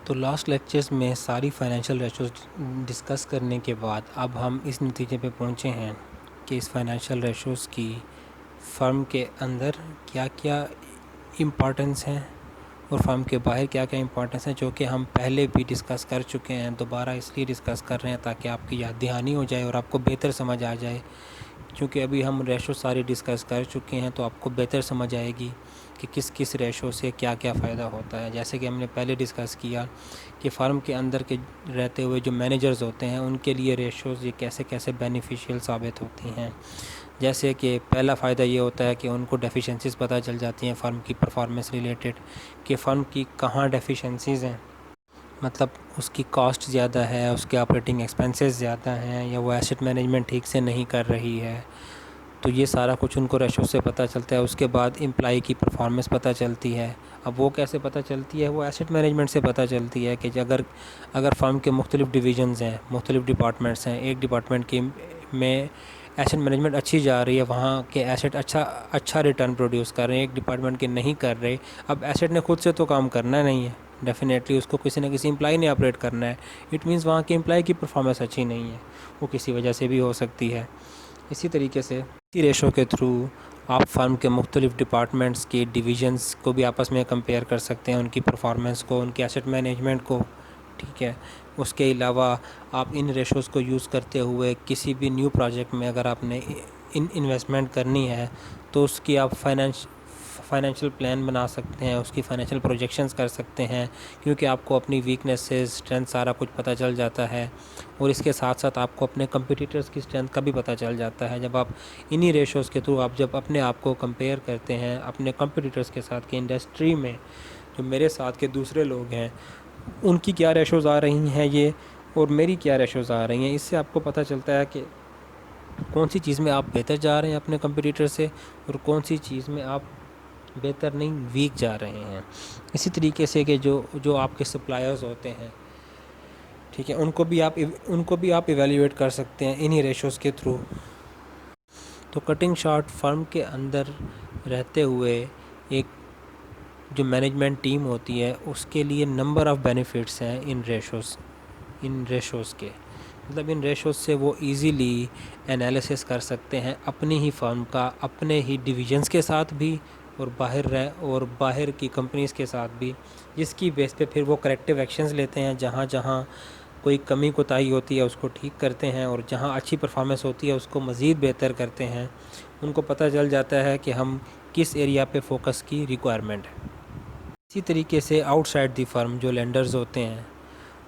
تو last lectures میں ساری فائنینشیل ریشوز ڈسکس کرنے کے بعد اب ہم اس نتیجے پہ پہنچے ہیں کہ اس فائنینشیل ریشوز کی فرم کے اندر کیا کیا امپورٹنس ہیں اور فرم کے باہر کیا کیا امپورٹنس ہیں، جو کہ ہم پہلے بھی ڈسکس کر چکے ہیں۔ دوبارہ اس لیے ڈسکس کر رہے ہیں تاکہ آپ کی یاد دہانی ہو جائے اور آپ کو بہتر سمجھ آ جائے، کیونکہ ابھی ہم ریشو ساری ڈسکس کر چکے ہیں تو آپ کو بہتر سمجھ آئے گی کہ کس کس ریشو سے کیا کیا فائدہ ہوتا ہے۔ جیسے کہ ہم نے پہلے ڈسکس کیا کہ فرم کے اندر کے رہتے ہوئے جو مینیجرز ہوتے ہیں ان کے لیے ریشوز یہ کیسے کیسے بینیفیشیل ثابت ہوتی ہیں۔ جیسے کہ پہلا فائدہ یہ ہوتا ہے کہ ان کو ڈیفیشنسیز پتہ چل جاتی ہیں فرم کی پرفارمنس ریلیٹڈ، کہ فرم کی کہاں ڈیفیشنسیز ہیں، مطلب اس کی کاسٹ زیادہ ہے، اس کے آپریٹنگ ایکسپنسز زیادہ ہیں، یا وہ ایسٹ مینجمنٹ ٹھیک سے نہیں کر رہی ہے۔ تو یہ سارا کچھ ان کو ریشو سے پتہ چلتا ہے۔ اس کے بعد امپلائی کی پرفارمنس پتہ چلتی ہے۔ اب وہ کیسے پتہ چلتی ہے؟ وہ ایسٹ مینجمنٹ سے پتہ چلتی ہے کہ اگر فرم کے مختلف ڈویژنز ہیں، مختلف ڈپارٹمنٹس ہیں، ایک ڈپارٹمنٹ کی میں ایسٹ مینجمنٹ اچھی جا رہی ہے، وہاں کے ایسٹ اچھا ریٹرن پروڈیوس کر رہے ہیں، ایک ڈپارٹمنٹ کے نہیں کر رہے۔ اب ایسٹ نے خود سے تو کام کرنا نہیں ہے، ڈیفینیٹلی اس کو کسی نہ کسی امپلائی نے آپریٹ کرنا ہے۔ اٹ مینس وہاں کے امپلائی کی پرفارمنس اچھی نہیں ہے، وہ کسی وجہ سے بھی ہو سکتی ہے۔ اسی طریقے سے اسی ریشو کے تھرو آپ فرم کے مختلف ڈپارٹمنٹس کی ڈویژنس کو بھی آپس میں کمپیئر کر سکتے ہیں، ان کی پرفارمنس کو، ان کے ایسٹ مینجمنٹ کو، ٹھیک ہے۔ اس کے علاوہ آپ ان ریشوز کو یوز کرتے ہوئے کسی بھی نیو پروجیکٹ میں اگر آپ نے انویسٹمنٹ کرنی ہے تو اس کی آپ فائنینشیل پلان بنا سکتے ہیں، اس کی فائنینشیل پروجیکشنز کر سکتے ہیں، کیونکہ آپ کو اپنی ویکنیسز، اسٹرینتھ سارا کچھ پتہ چل جاتا ہے، اور اس کے ساتھ ساتھ آپ کو اپنے کمپیٹیٹرز کی اسٹرینتھ کا بھی پتہ چل جاتا ہے۔ جب آپ انہی ریشوز کے تھرو آپ جب اپنے آپ کو کمپیئر کرتے ہیں اپنے کمپیٹیٹرز کے ساتھ کہ انڈسٹری میں جو میرے ساتھ کے دوسرے لوگ ہیں ان کی کیا ریشوز آ رہی ہیں یہ، اور میری کیا ریشوز آ رہی ہیں، اس سے آپ کو پتہ چلتا ہے کہ کون سی چیز میں آپ بہتر جا رہے ہیں اپنے کمپیٹیٹر سے، اور کون سی چیز میں آپ بہتر نہیں، ویک جا رہے ہیں۔ اسی طریقے سے کہ جو آپ کے سپلائرز ہوتے ہیں، ٹھیک ہے، ان کو بھی آپ ایویلیویٹ کر سکتے ہیں انہی ریشوز کے تھرو۔ تو کٹنگ شارٹ، فرم کے اندر رہتے ہوئے ایک جو مینجمنٹ ٹیم ہوتی ہے اس کے لیے نمبر آف بینیفٹس ہیں ان ریشوز کے، مطلب ان ریشوز سے وہ ایزیلی انالیسس کر سکتے ہیں اپنی ہی فرم کا، اپنے ہی ڈویژنس کے ساتھ بھی، اور باہر کی کمپنیز کے ساتھ بھی، جس کی بیس پہ پھر وہ کریکٹیو ایکشنز لیتے ہیں، جہاں جہاں کوئی کمی کوتاہی ہوتی ہے اس کو ٹھیک کرتے ہیں، اور جہاں اچھی پرفارمنس ہوتی ہے اس کو مزید بہتر کرتے ہیں۔ ان کو پتہ چل جاتا ہے کہ ہم کس ایریا پہ فوکس کی ریکوائرمنٹ ہے۔ اسی طریقے سے آؤٹ سائڈ دی فرم جو لینڈرز ہوتے ہیں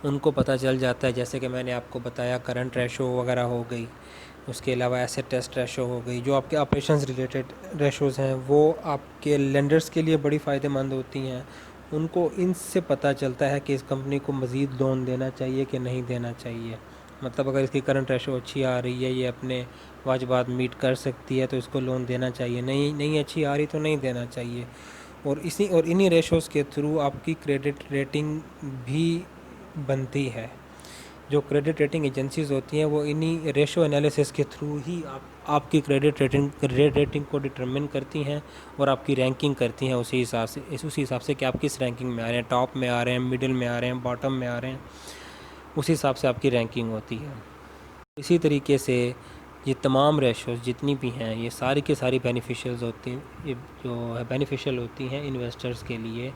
ان کو پتہ چل جاتا ہے، جیسے کہ میں نے آپ کو بتایا کرنٹ ریشو وغیرہ ہو گئی، اس کے علاوہ ایسٹ ٹیسٹ ریشو ہو گئی، جو آپ کے آپریشنز ریلیٹڈ ریشوز ہیں وہ آپ کے لینڈرز کے لیے بڑی فائدہ مند ہوتی ہیں۔ ان کو ان سے پتہ چلتا ہے کہ اس کمپنی کو مزید لون دینا چاہیے کہ نہیں دینا چاہیے، مطلب اگر اس کی کرنٹ ریشو اچھی آ رہی ہے، یہ اپنے واجبات میٹ کر سکتی ہے تو اس کو لون دینا چاہیے، نہیں اچھی آ رہی تو نہیں دینا چاہیے۔ اور انہی ریشوز کے تھرو آپ کی کریڈٹ ریٹنگ بھی بنتی ہے۔ جو کریڈٹ ریٹنگ ایجنسیز ہوتی ہیں وہ انہی ریشو انالیسس کے تھرو ہی آپ کی کریڈٹ ریٹنگ کو ڈٹرمن کرتی ہیں اور آپ کی رینکنگ کرتی ہیں اسی حساب سے کہ آپ کس رینکنگ میں آ رہے ہیں، ٹاپ میں آ رہے ہیں، مڈل میں آ رہے ہیں، باٹم میں آ رہے ہیں، اسی حساب سے آپ کی رینکنگ ہوتی ہے۔ اسی طریقے سے یہ تمام ریشوز جتنی بھی ہیں یہ ساری کی ساری بینیفیشیل ہوتی ہیں انویسٹرز کے لیے،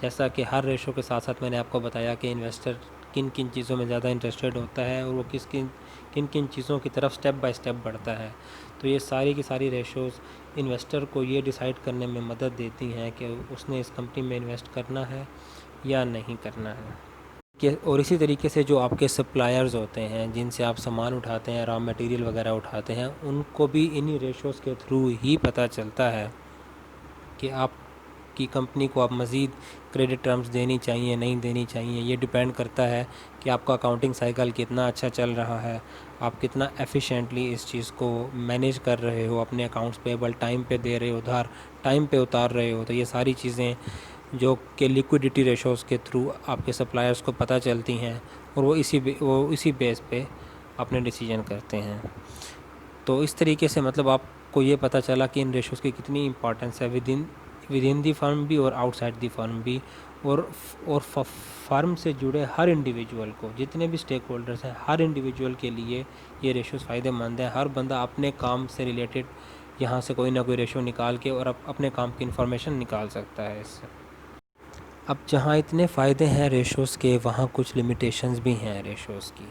جیسا کہ ہر ریشو کے ساتھ ساتھ میں نے آپ کو بتایا کہ انویسٹر کن چیزوں میں زیادہ انٹرسٹڈ ہوتا ہے اور وہ کن چیزوں کی طرف سٹیپ بائی سٹیپ بڑھتا ہے۔ تو یہ ساری کی ساری ریشوز انویسٹر کو یہ ڈیسائیڈ کرنے میں مدد دیتی ہیں کہ اس نے اس کمپنی میں انویسٹ کرنا ہے یا نہیں کرنا ہے۔ اور اسی طریقے سے جو آپ کے سپلائرز ہوتے ہیں جن سے آپ سامان اٹھاتے ہیں، را مٹیریل وغیرہ اٹھاتے ہیں، ان کو بھی انہی ریشوز کے تھرو ہی پتہ چلتا ہے کہ آپ کی کمپنی کو آپ مزید کریڈٹ ٹرمز دینی چاہیے نہیں دینی چاہیے۔ یہ ڈیپینڈ کرتا ہے کہ آپ کا اکاؤنٹنگ سائیکل کتنا اچھا چل رہا ہے، آپ کتنا ایفیشینٹلی اس چیز کو مینیج کر رہے ہو، اپنے اکاؤنٹس پیبل ٹائم پہ دے رہے ہو، ادھار ٹائم پہ اتار رہے ہو۔ تو یہ ساری چیزیں جو کہ لیکوڈیٹی ریشوز کے تھرو آپ کے سپلائرز کو پتہ چلتی ہیں، اور وہ اسی بیس پہ اپنے ڈیسیجن کرتے ہیں۔ تو اس طریقے سے مطلب آپ کو یہ پتہ چلا کہ ان ریشوز کی کتنی امپورٹنس ہے ود ان دی فرم بھی اور آؤٹ سائڈ دی فرم بھی، اور فارم سے جڑے ہر انڈیویجول کو، جتنے بھی سٹیک ہولڈرز ہیں، ہر انڈیویجول کے لیے یہ ریشوز فائدہ مند ہے۔ ہر بندہ اپنے کام سے ریلیٹڈ یہاں سے کوئی نہ کوئی ریشو نکال کے اور اپنے کام کی انفارمیشن نکال سکتا ہے اس سے۔ اب جہاں اتنے فائدے ہیں ریشوز کے، وہاں کچھ لمیٹیشنز بھی ہیں ریشوز کی۔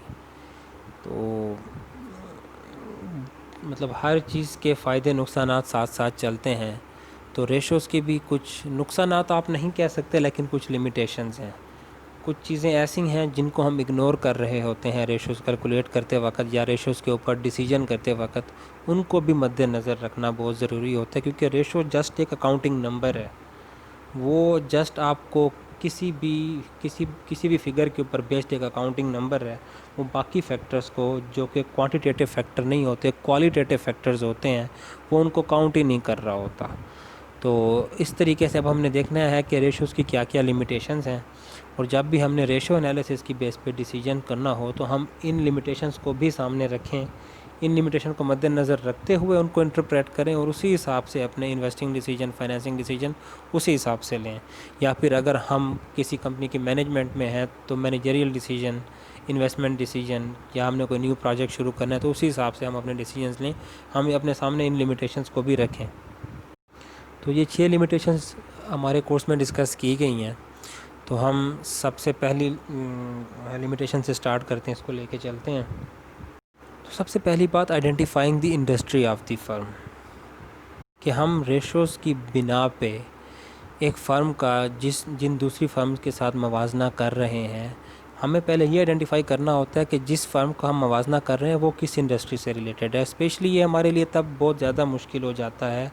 تو مطلب ہر چیز کے فائدے نقصانات ساتھ ساتھ چلتے ہیں، تو ریشوز کے بھی کچھ نقصانات آپ نہیں کہہ سکتے، لیکن کچھ لمیٹیشنز ہیں۔ کچھ چیزیں ایسی ہیں جن کو ہم اگنور کر رہے ہوتے ہیں ریشوز کیلکولیٹ کرتے وقت یا ریشوز کے اوپر ڈیسیجن کرتے وقت، ان کو بھی مد نظر رکھنا بہت ضروری ہوتا ہے، کیونکہ ریشو جسٹ ایک اکاؤنٹنگ نمبر ہے۔ وہ جسٹ آپ کو کسی بھی فگر کے اوپر بیسڈ ایک اکاؤنٹنگ نمبر ہے۔ وہ باقی فیکٹرز کو، جو کہ کوانٹیٹیو فیکٹر نہیں ہوتے، کوالیٹیٹیو فیکٹرز ہوتے ہیں، وہ ان کو کاؤنٹ ہی نہیں کر رہا ہوتا۔ تو اس طریقے سے اب ہم نے دیکھنا ہے کہ ریشوز کی کیا کیا لمیٹیشنز ہیں، اور جب بھی ہم نے ریشو انالیسس کی بیس پہ ڈیسیجن کرنا ہو تو ہم ان لمیٹیشنز کو بھی سامنے رکھیں، ان لمیٹیشن کو مد نظر رکھتے ہوئے ان کو انٹرپریٹ کریں، اور اسی حساب سے اپنے انویسٹنگ ڈیسیجن، فائنینسنگ ڈیسیجن اسی حساب سے لیں۔ یا پھر اگر ہم کسی کمپنی کی مینجمنٹ میں ہیں تو مینیجریل ڈیسیجن، انویسٹمنٹ ڈیسیجن، یا ہم نے کوئی نیو پروجیکٹ شروع کرنا ہے تو اسی حساب سے ہم اپنے ڈیسیجنز لیں۔ ہم اپنے سامنے ان لمیٹیشنز کو بھی رکھیں۔ تو یہ 6 لمیٹیشنز ہمارے کورس میں ڈسکس کی گئی ہیں۔ تو ہم سب سے پہلی لمیٹیشن سے سٹارٹ کرتے ہیں، اس کو لے کے چلتے ہیں۔ تو سب سے پہلی بات، identifying the industry of the firm, کہ ہم ریشوز کی بنا پہ ایک فرم کا جن دوسری فرمز کے ساتھ موازنہ کر رہے ہیں، ہمیں پہلے یہ آئیڈینٹیفائی کرنا ہوتا ہے کہ جس فرم کا ہم موازنہ کر رہے ہیں وہ کس انڈسٹری سے ریلیٹڈ ہے۔ اسپیشلی یہ ہمارے لیے تب بہت زیادہ مشکل ہو جاتا ہے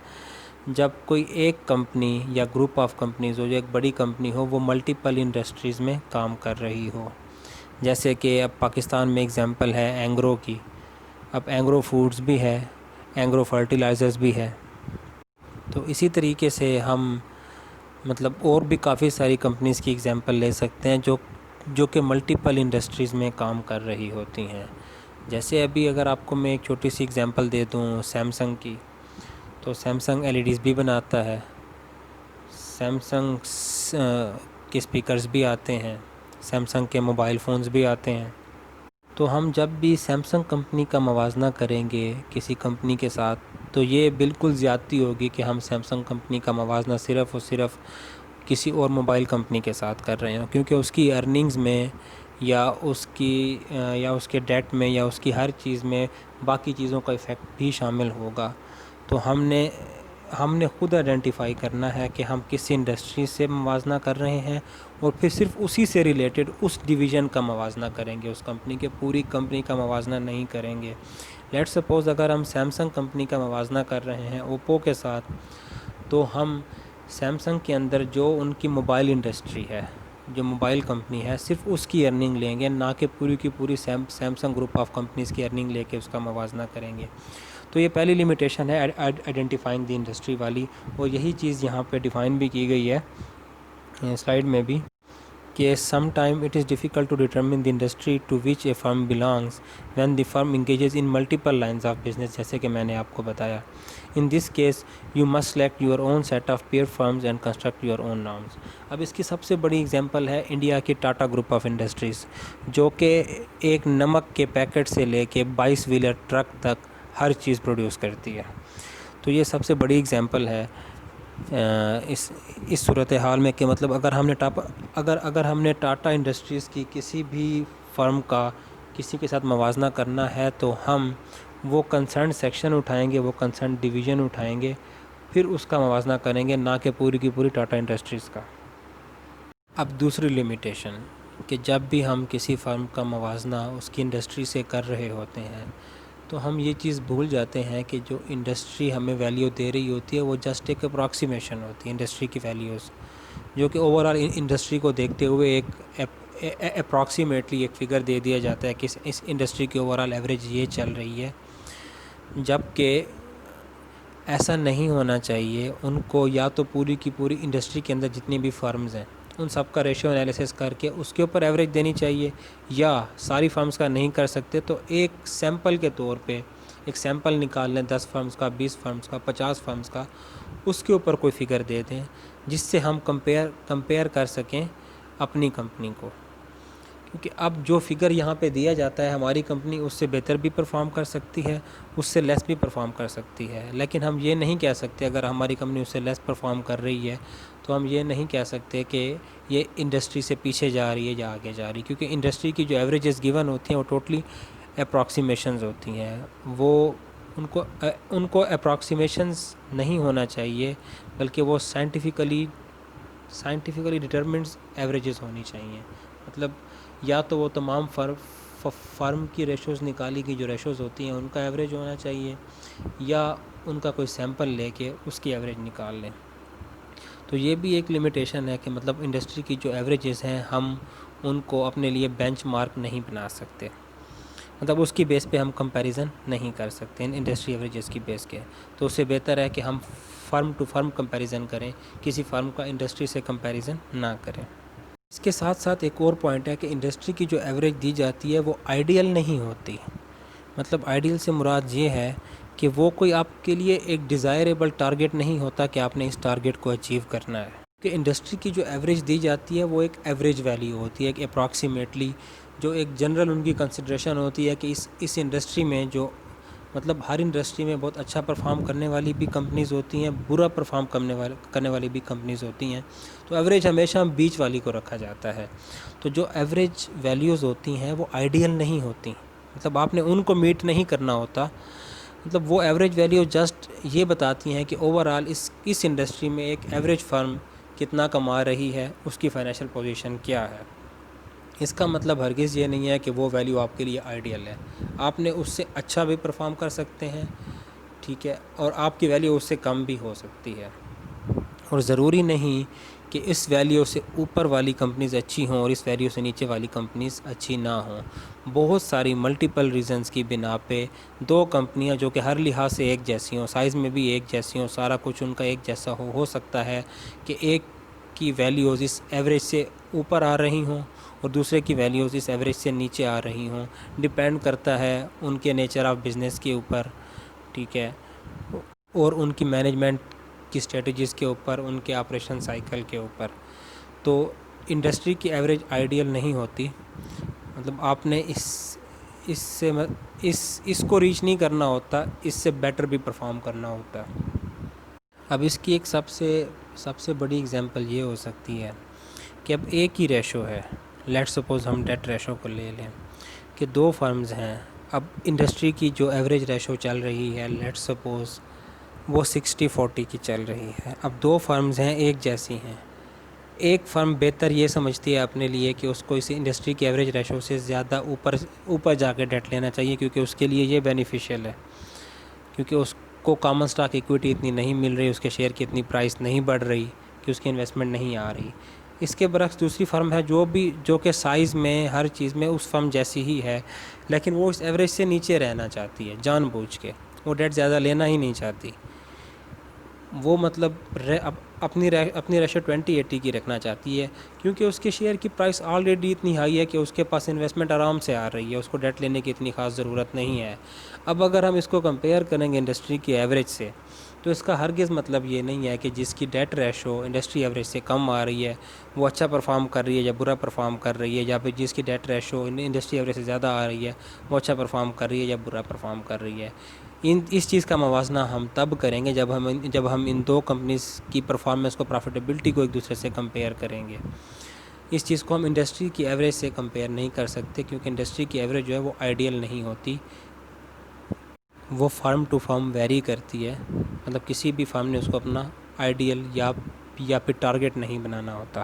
جب کوئی ایک کمپنی یا گروپ آف کمپنیز ہو، جو ایک بڑی کمپنی ہو، وہ ملٹیپل انڈسٹریز میں کام کر رہی ہو۔ جیسے کہ اب پاکستان میں اگزامپل ہے اینگرو کی، اب اینگرو فوڈز بھی ہے، اینگرو فرٹیلائزرز بھی ہے۔ تو اسی طریقے سے ہم مطلب اور بھی کافی ساری کمپنیز کی اگزامپل لے سکتے ہیں جو کہ ملٹیپل انڈسٹریز میں کام کر رہی ہوتی ہیں۔ جیسے ابھی اگر آپ کو میں ایک چھوٹی سی اگزامپل دے دوں سیمسنگ کی، تو سیمسنگ LEDs بھی بناتا ہے، سیمسنگ کے اسپیکرز بھی آتے ہیں، سیمسنگ کے موبائل فونز بھی آتے ہیں۔ تو ہم جب بھی سیمسنگ کمپنی کا موازنہ کریں گے کسی کمپنی کے ساتھ، تو یہ بالکل زیادتی ہوگی کہ ہم سیمسنگ کمپنی کا موازنہ صرف اور صرف کسی اور موبائل کمپنی کے ساتھ کر رہے ہیں، کیونکہ اس کی ارننگز میں یا اس کے ڈیٹ میں یا اس کی ہر چیز میں باقی چیزوں کا ایفیکٹ بھی شامل ہوگا۔ تو ہم نے خود آئیڈینٹیفائی کرنا ہے کہ ہم کس انڈسٹری سے موازنہ کر رہے ہیں، اور پھر صرف اسی سے ریلیٹڈ اس ڈویژن کا موازنہ کریں گے، اس کمپنی کے پوری کمپنی کا موازنہ نہیں کریں گے۔ لیٹ سپوز اگر ہم سیمسنگ کمپنی کا موازنہ کر رہے ہیں اوپو کے ساتھ، تو ہم سیمسنگ کے اندر جو ان کی موبائل انڈسٹری ہے، جو موبائل کمپنی ہے، صرف اس کی ارننگ لیں گے، نہ کہ پوری کی پوری سیمسنگ گروپ آف کمپنیز کی ارننگ لے کے اس کا موازنہ کریں گے۔ تو یہ پہلی لمیٹیشن ہے آئیڈینٹیفائنگ دی انڈسٹری والی، اور یہی چیز یہاں پہ ڈیفائن بھی کی گئی ہے سلائیڈ میں بھی، کہ some time it is difficult to determine the industry to which a firm belongs when the firm engages in multiple lines of business, جیسے کہ میں نے آپ کو بتایا۔ In this case you must select your own set of peer firms and construct your own norms. اب اس کی سب سے بڑی اگزامپل ہے انڈیا کی ٹاٹا گروپ آف انڈسٹریز، جو کہ ایک نمک کے پیکٹ سے لے کے 22 ویلر ٹرک تک ہر چیز پروڈیوس کرتی ہے۔ تو یہ سب سے بڑی اگزامپل ہے اس صورتحال میں، کہ مطلب اگر ہم نے ٹاٹا انڈسٹریز کی کسی بھی فرم کا کسی کے ساتھ موازنہ کرنا ہے، تو ہم وہ کنسرن سیکشن اٹھائیں گے، وہ کنسرن ڈویژن اٹھائیں گے، پھر اس کا موازنہ کریں گے، نہ کہ پوری کی پوری ٹاٹا انڈسٹریز کا۔ اب دوسری لمیٹیشن، کہ جب بھی ہم کسی فرم کا موازنہ اس کی انڈسٹری سے کر رہے ہوتے ہیں، تو ہم یہ چیز بھول جاتے ہیں کہ جو انڈسٹری ہمیں ویلیو دے رہی ہوتی ہے وہ جسٹ ایک اپروکسیمیشن ہوتی ہے انڈسٹری کی ویلیوز، جو کہ اوور آل انڈسٹری کو دیکھتے ہوئے ایک اپروکسیمیٹلی ایک فگر دے دیا جاتا ہے کہ اس انڈسٹری کی اوور آل ایوریج یہ چل رہی ہے، جبکہ ایسا نہیں ہونا چاہیے۔ ان کو یا تو پوری کی پوری انڈسٹری کے اندر جتنی بھی فرمز ہیں ان سب کا ریشیو انالیسس کر کے اس کے اوپر ایوریج دینی چاہیے، یا ساری فرمز کا نہیں کر سکتے تو ایک سیمپل کے طور پہ ایک سیمپل نکال لیں 10 فرمز کا، 20 فرمز کا، 50 فرمز کا، اس کے اوپر کوئی فگر دے دیں جس سے ہم کمپیئر کر سکیں اپنی کمپنی کو. کیونکہ اب جو فگر یہاں پہ دیا جاتا ہے ہماری کمپنی اس سے بہتر بھی پرفارم کر سکتی ہے، اس سے لیس بھی پرفارم کر سکتی ہے، لیکن ہم یہ نہیں کہہ سکتے اگر ہماری کمپنی اس سے لیس پرفارم کر رہی ہے تو ہم یہ نہیں کہہ سکتے کہ یہ انڈسٹری سے پیچھے جا رہی ہے یا آگے جا رہی ہے، کیونکہ انڈسٹری کی جو ایوریجز گیون ہوتی ہیں وہ ٹوٹلی اپروکسیمیشنز ہوتی ہیں. وہ ان کو اپروکسیمیشنز نہیں ہونا چاہیے، بلکہ وہ سائنٹیفیکلی ڈٹرمنڈ ایوریجز ہونی چاہیے. مطلب یا تو وہ تمام فرم کی ریشوز نکالی کی جو ریشوز ہوتی ہیں ان کا ایوریج ہونا چاہیے، یا ان کا کوئی سیمپل لے کے اس کی ایوریج نکال لیں. تو یہ بھی ایک لمیٹیشن ہے کہ مطلب انڈسٹری کی جو ایوریجز ہیں ہم ان کو اپنے لیے بینچ مارک نہیں بنا سکتے، مطلب اس کی بیس پہ ہم کمپیریزن نہیں کر سکتے انڈسٹری ایوریجز کی بیس کے. تو اس سے بہتر ہے کہ ہم فرم ٹو فرم کمپیریزن کریں، کسی فرم کا انڈسٹری سے کمپیریزن نہ کریں. اس کے ساتھ ساتھ ایک اور پوائنٹ ہے کہ انڈسٹری کی جو ایوریج دی جاتی ہے وہ آئیڈیل نہیں ہوتی. مطلب آئیڈیل سے مراد یہ ہے کہ وہ کوئی آپ کے لیے ایک ڈیزائریبل ٹارگیٹ نہیں ہوتا کہ آپ نے اس ٹارگیٹ کو اچیو کرنا ہے. کہ انڈسٹری کی جو ایوریج دی جاتی ہے وہ ایک ایوریج ویلیو ہوتی ہے، ایک اپروکسیمیٹلی جو ایک جنرل ان کی کنسیڈریشن ہوتی ہے کہ اس انڈسٹری میں جو مطلب ہر انڈسٹری میں بہت اچھا پرفارم کرنے والی بھی کمپنیز ہوتی ہیں، برا پرفارم کرنے والی بھی کمپنیز ہوتی ہیں. تو ایوریج ہمیشہ بیچ والی کو رکھا جاتا ہے. تو جو ایوریج ویلیوز ہوتی ہیں وہ آئیڈیل نہیں ہوتی، مطلب آپ نے ان کو میٹ نہیں کرنا ہوتا. مطلب وہ ایوریج ویلیو جسٹ یہ بتاتی ہیں کہ اوور آل اس انڈسٹری میں ایک ایوریج فرم کتنا کما رہی ہے، اس کی فائنینشیل پوزیشن کیا ہے. اس کا مطلب ہرگز یہ نہیں ہے کہ وہ ویلیو آپ کے لیے آئیڈیل ہے. آپ نے اس سے اچھا بھی پرفارم کر سکتے ہیں، ٹھیک ہے، اور آپ کی ویلیو اس سے کم بھی ہو سکتی ہے. اور ضروری نہیں کہ اس ویلیو سے اوپر والی کمپنیز اچھی ہوں اور اس ویلیو سے نیچے والی کمپنیز اچھی نہ ہوں. بہت ساری ملٹیپل ریزنز کی بنا پہ دو کمپنیاں جو کہ ہر لحاظ سے ایک جیسی ہوں، سائز میں بھی ایک جیسی ہوں، سارا کچھ ان کا ایک جیسا ہو سکتا ہے کہ ایک کی ویلیوز اس ایوریج سے اوپر آ رہی ہوں اور دوسرے کی ویلیوز اس ایوریج سے نیچے آ رہی ہوں. ڈیپینڈ کرتا ہے ان کے نیچر آف بزنس کے اوپر، ٹھیک ہے، اور ان کی مینجمنٹ کی اسٹریٹجیز کے اوپر، ان کے آپریشن سائیکل کے اوپر. تو انڈسٹری کی ایوریج آئیڈیل نہیں ہوتی. مطلب آپ نے اس کو ریچ نہیں کرنا ہوتا، اس سے بیٹر بھی پرفارم کرنا ہوتا. اب اس کی ایک سب سے بڑی اگزامپل یہ ہو سکتی ہے کہ اب ایک ہی ریشو ہے. لیٹ سپوز ہم ڈیٹ ریشو کو لے لیں کہ دو فرمز ہیں. اب انڈسٹری کی جو ایوریج ریشو چل رہی ہے لیٹ سپوز وہ 60-40 کی چل رہی ہے. اب دو فرمز ہیں ایک جیسی ہیں. ایک فرم بہتر یہ سمجھتی ہے اپنے لیے کہ اس کو اس انڈسٹری کی ایوریج ریشو سے زیادہ اوپر جا کے ڈیٹ لینا چاہیے، کیونکہ اس کے لیے یہ بینیفیشیل ہے، کیونکہ اس کو کامن سٹاک ایکویٹی اتنی نہیں مل رہی، اس کے شیئر کی اتنی پرائس نہیں بڑھ رہی کہ اس کی انویسٹمنٹ نہیں آ رہی. اس کے برعکس دوسری فرم ہے جو کہ سائز میں ہر چیز میں اس فرم جیسی ہی ہے، لیکن وہ اس ایوریج سے نیچے رہنا چاہتی ہے جان بوجھ کے. وہ ڈیٹ زیادہ لینا ہی نہیں چاہتی. وہ مطلب اپنی ریشو 20-80 کی رکھنا چاہتی ہے، کیونکہ اس کے شیئر کی پرائس آلریڈی اتنی ہائی ہے کہ اس کے پاس انویسٹمنٹ آرام سے آ رہی ہے، اس کو ڈیٹ لینے کی اتنی خاص ضرورت نہیں ہے. اب اگر ہم اس کو کمپیئر کریں گے انڈسٹری کی ایوریج سے تو اس کا ہرگز مطلب یہ نہیں ہے کہ جس کی ڈیٹ ریشو انڈسٹری ایوریج سے کم آ رہی ہے وہ اچھا پرفارم کر رہی ہے یا برا پرفارم کر رہی ہے، یا پھر جس کی ڈیٹ ریشو انڈسٹری ایوریج سے زیادہ آ رہی ہے وہ اچھا پرفارم کر رہی ہے یا برا پرفارم کر رہی ہے. اس چیز کا موازنہ ہم تب کریں گے جب ہم ان دو کمپنیز کی پرفارمنس کو، پروفیٹیبلٹی کو ایک دوسرے سے کمپیئر کریں گے. اس چیز کو ہم انڈسٹری کی ایوریج سے کمپیئر نہیں کر سکتے، کیونکہ انڈسٹری کی ایوریج جو ہے وہ آئیڈیل نہیں ہوتی، وہ فرم ٹو فرم ویری کرتی ہے. مطلب کسی بھی فرم نے اس کو اپنا آئیڈیل یا پھر ٹارگیٹ نہیں بنانا ہوتا.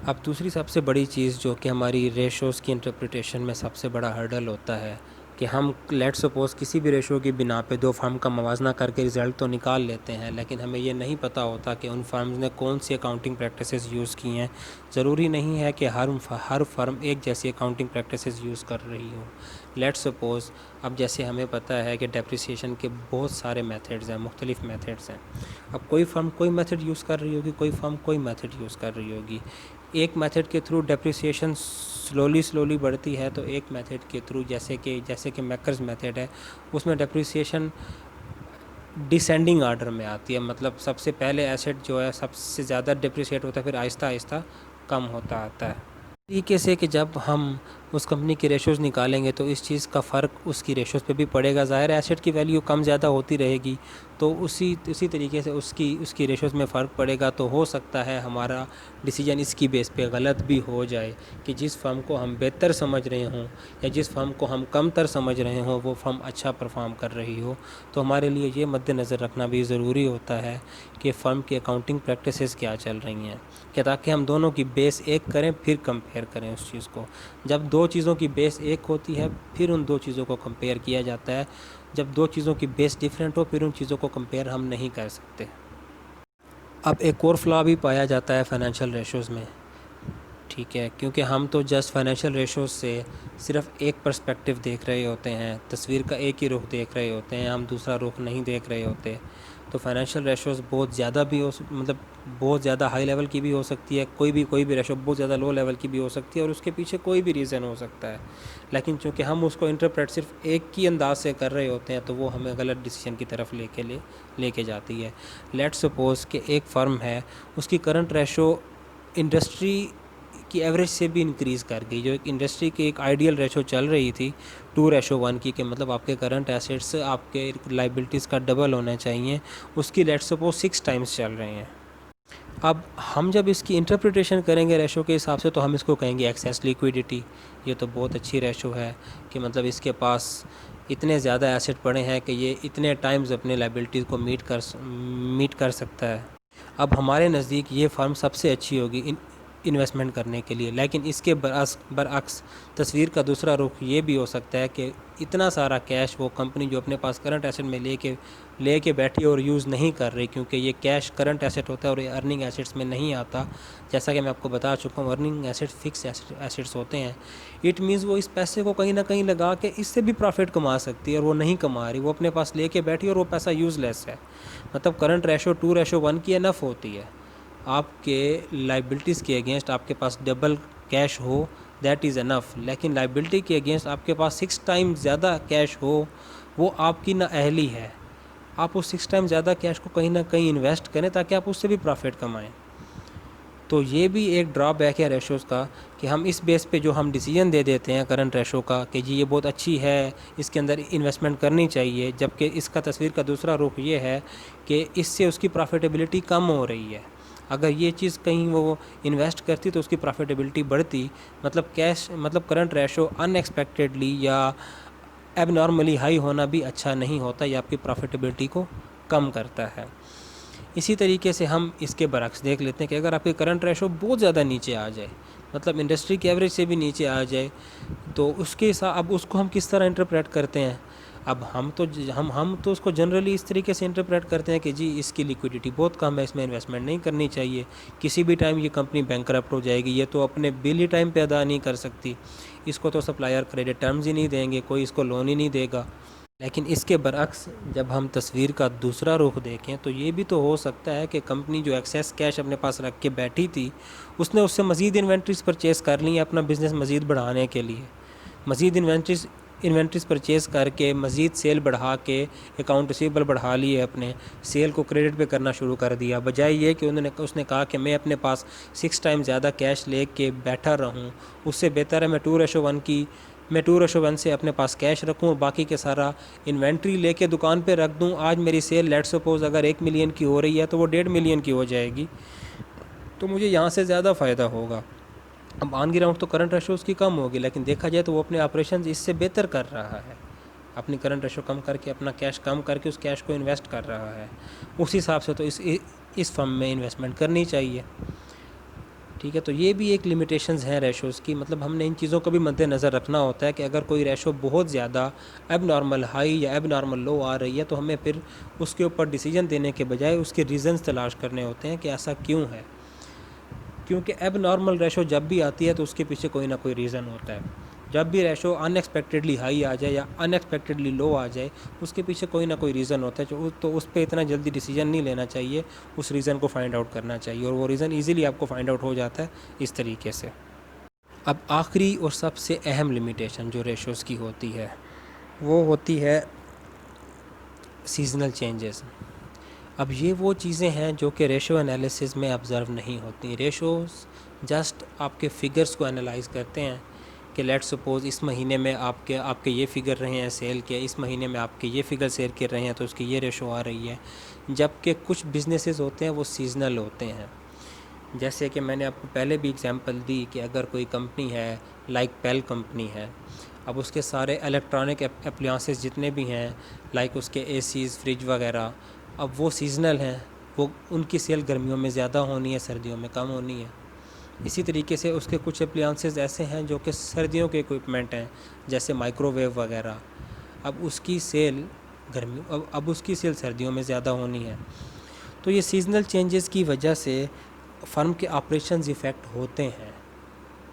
اب دوسری سب سے بڑی چیز جو کہ ہماری ریشوز کی انٹرپریٹیشن میں سب سے بڑا ہرڈل ہوتا ہے کہ ہم لیٹ سپوز کسی بھی ریشو کی بنا پہ دو فرم کا موازنہ کر کے رزلٹ تو نکال لیتے ہیں، لیکن ہمیں یہ نہیں پتہ ہوتا کہ ان فرمز نے کون سی اکاؤنٹنگ پریکٹسز یوز کی ہیں. ضروری نہیں ہے کہ ہر فرم ایک جیسی اکاؤنٹنگ پریکٹسز یوز کر رہی ہوں. لیٹ سپوز اب جیسے ہمیں پتہ ہے کہ ڈیپریسیشن کے بہت سارے میتھڈز ہیں، مختلف میتھڈز ہیں. اب کوئی فرم کوئی میتھڈ یوز کر رہی ہوگی، کوئی فرم کوئی میتھڈ یوز کر رہی ہوگی. ایک میتھڈ کے تھرو ڈیپریسیشن سلولی بڑھتی ہے، تو ایک میتھڈ کے تھرو جیسے کہ میکرز میتھڈ ہے، اس میں ڈیپریسیشن ڈیسینڈنگ آرڈر میں آتی ہے، مطلب سب سے پہلے ایسٹ جو ہے سب سے زیادہ ڈیپریسیٹ ہوتا ہے، پھر آہستہ آہستہ کم ہوتا آتا ہے۔ طریقے سے کہ جب ہم اس کمپنی کی ریشوز نکالیں گے تو اس چیز کا فرق اس کی ریشوز پہ بھی پڑے گا، ظاہر ہے ایسٹ کی ویلیو کم زیادہ ہوتی رہے گی، تو اسی طریقے سے اس کی ریشوز میں فرق پڑے گا، تو ہو سکتا ہے ہمارا ڈیسیجن اس کی بیس پہ غلط بھی ہو جائے کہ جس فرم کو ہم بہتر سمجھ رہے ہوں یا جس فرم کو ہم کم تر سمجھ رہے ہوں وہ فرم اچھا پرفارم کر رہی ہو، تو ہمارے لیے یہ مد نظر رکھنا بھی ضروری ہوتا ہے کہ فرم کی اکاؤنٹنگ پریکٹسز کیا چل رہی ہیں، کہ تاکہ ہم دونوں کی بیس ایک کریں پھر کمپیئر کریں اس چیز کو۔ جب دو چیزوں کی بیس ایک ہوتی ہے پھر ان دو چیزوں کو کمپیئر کیا جاتا ہے، جب دو چیزوں کی بیس ڈیفرنٹ ہو پھر ان چیزوں کو کمپیئر ہم نہیں کر سکتے۔ اب ایک اور فلا بھی پایا جاتا ہے فائنینشیل ریشوز میں، ٹھیک ہے، کیونکہ ہم تو جسٹ فائنینشیل ریشوز سے صرف ایک پرسپیکٹیو دیکھ رہے ہوتے ہیں، تصویر کا ایک ہی رخ دیکھ رہے ہوتے ہیں، ہم دوسرا رخ نہیں دیکھ رہے ہوتے، تو فائنینشیل ریشوز بہت زیادہ بھی مطلب بہت زیادہ ہائی لیول کی بھی ہو سکتی ہے، کوئی بھی ریشو بہت زیادہ لو لیول کی بھی ہو سکتی ہے، اور اس کے پیچھے کوئی بھی ریزن ہو سکتا ہے، لیکن چونکہ ہم اس کو انٹرپریٹ صرف ایک کی انداز سے کر رہے ہوتے ہیں تو وہ ہمیں غلط ڈیسیجن کی طرف لے کے جاتی ہے۔ لیٹ سپوز کہ ایک فرم ہے، اس کی کرنٹ ریشو انڈسٹری کی ایوریج سے بھی انکریز کر گئی، جو ایک انڈسٹری کی ایک آئیڈیل ریشو چل رہی تھی 2:1 کی، کہ مطلب آپ کے کرنٹ ایسیٹس آپ کے لائبلٹیز کا ڈبل ہونا چاہیے، اس کی لیٹ سپوز 6 ٹائمز چل رہے ہیں۔ اب ہم جب اس کی انٹرپریٹیشن کریں گے ریشو کے حساب سے تو ہم اس کو کہیں گے ایکسیس لیکویڈیٹی، یہ تو بہت اچھی ریشو ہے کہ مطلب اس کے پاس اتنے زیادہ ایسٹ پڑے ہیں کہ یہ اتنے ٹائمز اپنے لائبلٹیز کو میٹ کر سکتا ہے۔ اب ہمارے نزدیک یہ فرم سب سے اچھی ہوگی انویسٹمنٹ کرنے کے لیے، لیکن اس کے برعکس تصویر کا دوسرا رخ یہ بھی ہو سکتا ہے کہ اتنا سارا کیش وہ کمپنی جو اپنے پاس کرنٹ ایسٹ میں لے کے بیٹھی اور یوز نہیں کر رہی، کیونکہ یہ کیش کرنٹ ایسٹ ہوتا ہے اور یہ ارننگ ایسٹس میں نہیں آتا، جیسا کہ میں آپ کو بتا چکا ہوں ارننگ ایسٹ فکس ایسٹس ہوتے ہیں، اٹ مینز وہ اس پیسے کو کہیں نہ کہیں لگا کے اس سے بھی پروفٹ کما سکتی ہے، اور وہ نہیں کما رہی، وہ اپنے پاس لے کے بیٹھی اور وہ پیسہ یوز لیس ہے، مطلب کرنٹ ریشو 2:1 کی انف ہوتی ہے، آپ کے لائبلٹیز کے اگینسٹ آپ کے پاس ڈبل کیش ہو دیٹ از انف، لیکن لائبلٹی کے اگینسٹ آپ کے پاس 6 ٹائم زیادہ کیش ہو وہ آپ کی نااہلی ہے، آپ اس 6 ٹائم زیادہ کیش کو کہیں نہ کہیں انویسٹ کریں تاکہ آپ اس سے بھی پروفٹ کمائیں۔ تو یہ بھی ایک ڈرا بیک ہے ریشوز کا کہ ہم اس بیس پہ جو ہم ڈیسیجن دے دیتے ہیں کرنٹ ریشو کا کہ جی یہ بہت اچھی ہے، اس کے اندر انویسٹمنٹ کرنی چاہیے، جبکہ اس کا تصویر کا دوسرا رخ یہ ہے کہ اس سے اس کی پروفیٹیبلٹی کم ہو رہی ہے، اگر یہ چیز کہیں وہ انویسٹ کرتی تو اس کی پروفیٹیبلٹی بڑھتی، مطلب کرنٹ ریشو ان ایکسپیکٹڈلی یا ایب نارملی ہائی ہونا بھی اچھا نہیں ہوتا، یہ آپ کی پروفیٹیبلٹی کو کم کرتا ہے۔ اسی طریقے سے ہم اس کے برعکس دیکھ لیتے ہیں کہ اگر آپ کی کرنٹ ریشو بہت زیادہ نیچے آ جائے، مطلب انڈسٹری کے ایوریج سے بھی نیچے آ جائے، تو اس کے ساتھ اب اس کو ہم کس طرح انٹرپریٹ کرتے ہیں؟ اب ہم تو اس کو جنرلی اس طریقے سے انٹرپریٹ کرتے ہیں کہ جی اس کی لیکویڈیٹی بہت کم ہے، اس میں انویسٹمنٹ نہیں کرنی چاہیے، کسی بھی ٹائم یہ کمپنی بینکرپٹ ہو جائے گی، یہ تو اپنے بل ہی ٹائم پہ ادا نہیں کر سکتی، اس کو تو سپلائر کریڈٹ ٹرمز ہی نہیں دیں گے، کوئی اس کو لون ہی نہیں دے گا۔ لیکن اس کے برعکس جب ہم تصویر کا دوسرا رخ دیکھیں تو یہ بھی تو ہو سکتا ہے کہ کمپنی جو ایکسیس کیش اپنے پاس رکھ کے بیٹھی تھی اس نے اس سے مزید انوینٹریز پرچیز کر لی ہیں اپنا بزنس مزید بڑھانے کے لیے، مزید انوینٹریز پرچیز کر کے مزید سیل بڑھا کے اکاؤنٹ ریسیویبل بڑھا لیے، اپنے سیل کو کریڈٹ پہ کرنا شروع کر دیا، بجائے یہ کہ اس نے کہا کہ میں اپنے پاس 6 ٹائم زیادہ کیش لے کے بیٹھا رہوں، اس سے بہتر ہے میں 2:1 سے اپنے پاس کیش رکھوں اور باقی کے سارا انوینٹری لے کے دکان پہ رکھ دوں، آج میری سیل لیٹ سپوز اگر 1 ملین کی ہو رہی ہے تو وہ 1.5 ملین کی ہو جائے گی، تو مجھے یہاں سے زیادہ فائدہ ہوگا۔ اب آن گراؤنڈ تو کرنٹ ریشو اس کی کم ہوگی، لیکن دیکھا جائے تو وہ اپنے آپریشنز اس سے بہتر کر رہا ہے، اپنی کرنٹ ریشو کم کر کے اپنا کیش کم کر کے اس کیش کو انویسٹ کر رہا ہے، اس حساب سے تو اس فرم میں انویسٹمنٹ کرنی چاہیے، ٹھیک ہے۔ تو یہ بھی ایک لمیٹیشنز ہیں ریشوز کی، مطلب ہم نے ان چیزوں کو بھی مد نظر رکھنا ہوتا ہے کہ اگر کوئی ریشو بہت زیادہ ایب نارمل ہائی یا ایب نارمل لو آ رہی ہے تو ہمیں پھر اس کے اوپر ڈیسیجن دینے کے بجائے اس کے ریزنز تلاش کرنے ہوتے ہیں کہ ایسا کیوں ہے، کیونکہ ایب نارمل ریشو جب بھی آتی ہے تو اس کے پیچھے کوئی نہ کوئی ریزن ہوتا ہے، جب بھی ریشو ان ایکسپیکٹڈلی ہائی آ جائے یا ان ایکسپیکٹڈلی لو آ جائے، اس کے پیچھے کوئی نہ کوئی ریزن ہوتا ہے، تو اس پہ اتنا جلدی ڈیسیجن نہیں لینا چاہیے، اس ریزن کو فائنڈ آؤٹ کرنا چاہیے، اور وہ ریزن ایزیلی آپ کو فائنڈ آؤٹ ہو جاتا ہے اس طریقے سے۔ اب آخری اور سب سے اہم لمیٹیشن جو ریشوز کی ہوتی ہے وہ ہوتی ہے سیزنل چینجز۔ اب یہ وہ چیزیں ہیں جو کہ ریشو انالیسز میں آبزرو نہیں ہوتی۔ ریشوز جسٹ آپ کے فگرز کو انالائز کرتے ہیں کہ لیٹ سپوز اس مہینے میں آپ کے یہ فگر رہے ہیں سیل کے، اس مہینے میں آپ کے یہ فگر سیل کر رہے ہیں تو اس کی یہ ریشو آ رہی ہے، جبکہ کچھ بزنسز ہوتے ہیں وہ سیزنل ہوتے ہیں۔ جیسے کہ میں نے آپ کو پہلے بھی اگزامپل دی کہ اگر کوئی کمپنی ہے لائک پیل کمپنی ہے، اب اس کے سارے الیکٹرانک اپلائنسز جتنے بھی ہیں لائک اس کے اے سیز، فریج وغیرہ، اب وہ سیزنل ہیں، وہ ان کی سیل گرمیوں میں زیادہ ہونی ہے، سردیوں میں کم ہونی ہے۔ اسی طریقے سے اس کے کچھ اپلائنسز ایسے ہیں جو کہ سردیوں کے اکوپمنٹ ہیں جیسے مائکرو ویو وغیرہ، اب اس کی سیل اب اس کی سیل سردیوں میں زیادہ ہونی ہے۔ تو یہ سیزنل چینجز کی وجہ سے فرم کے آپریشنز ایفیکٹ ہوتے ہیں،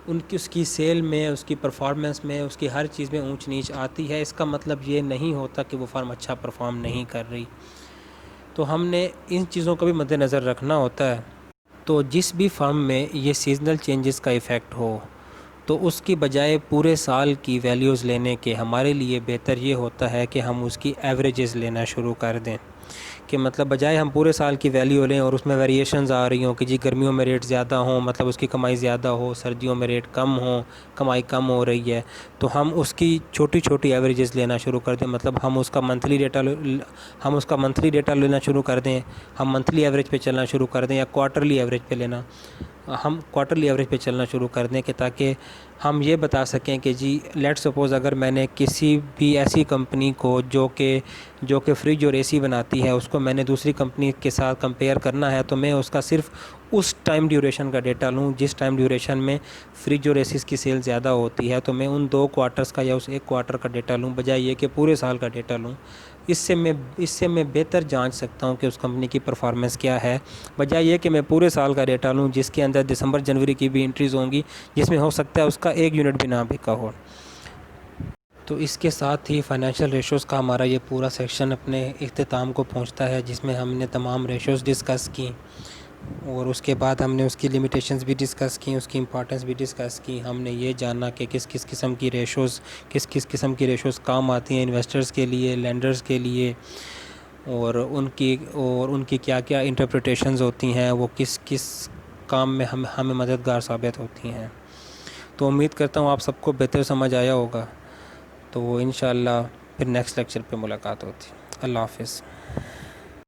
اس کی سیل میں، اس کی پرفارمنس میں، اس کی ہر چیز میں اونچ نیچ آتی ہے۔ اس کا مطلب یہ نہیں ہوتا کہ وہ فرم اچھا پرفارم نہیں کر رہی، تو ہم نے ان چیزوں کا بھی مد نظر رکھنا ہوتا ہے۔ تو جس بھی فرم میں یہ سیزنل چینجز کا ایفیکٹ ہو تو اس کی بجائے پورے سال کی ویلیوز لینے کے ہمارے لیے بہتر یہ ہوتا ہے کہ ہم اس کی ایوریجز لینا شروع کر دیں، کہ مطلب بجائے ہم پورے سال کی ویلیو لیں اور اس میں ویریشنز آ رہی ہوں کہ جی گرمیوں میں ریٹ زیادہ ہوں مطلب اس کی کمائی زیادہ ہو، سردیوں میں ریٹ کم ہوں کمائی کم ہو رہی ہے، تو ہم اس کی چھوٹی چھوٹی ایوریجز لینا شروع کر دیں۔ مطلب ہم اس کا منتھلی ڈیٹا لینا شروع کر دیں، ہم منتھلی ایوریج پہ چلنا شروع کر دیں، یا کوارٹرلی ایوریج پہ ہم کوارٹرلی ایوریج پہ چلنا شروع کر دیں، کہ تاکہ ہم یہ بتا سکیں کہ جی لیٹ سپوز اگر میں نے کسی بھی ایسی کمپنی کو جو کہ فریج اور اے سی بناتی ہے اس کو میں نے دوسری کمپنی کے ساتھ کمپیئر کرنا ہے، تو میں اس کا صرف اس ٹائم ڈیوریشن کا ڈیٹا لوں جس ٹائم ڈیوریشن میں فریج اور اے سی کی سیل زیادہ ہوتی ہے، تو میں ان 2 کوارٹرز کا یا اس 1 کوارٹر کا ڈیٹا لوں بجائے یہ کہ پورے سال کا ڈیٹا لوں۔ اس سے میں بہتر جانچ سکتا ہوں کہ اس کمپنی کی پرفارمنس کیا ہے، بجائے یہ کہ میں پورے سال کا ڈیٹا لوں جس کے اندر دسمبر جنوری کی بھی انٹریز ہوں گی جس میں ہو سکتا ہے اس کا 1 یونٹ بھی نہ بکا ہو۔ تو اس کے ساتھ ہی فائنینشیل ریشوز کا ہمارا یہ پورا سیکشن اپنے اختتام کو پہنچتا ہے، جس میں ہم نے تمام ریشوز ڈسکس کی، اور اس کے بعد ہم نے اس کی لمیٹیشنز بھی ڈسکس کی، اس کی امپورٹنس بھی ڈسکس کی۔ ہم نے یہ جانا کہ کس قسم کی ریشوز کام آتی ہیں انویسٹرز کے لیے، لینڈرز کے لیے، اور ان کی کیا کیا انٹرپریٹیشنز ہوتی ہیں، وہ کس کام میں ہمیں مددگار ثابت ہوتی ہیں۔ تو امید کرتا ہوں آپ سب کو بہتر سمجھ آیا ہوگا، تو انشاءاللہ پھر نیکسٹ لیکچر پہ ملاقات ہوتی ہے۔ اللہ حافظ۔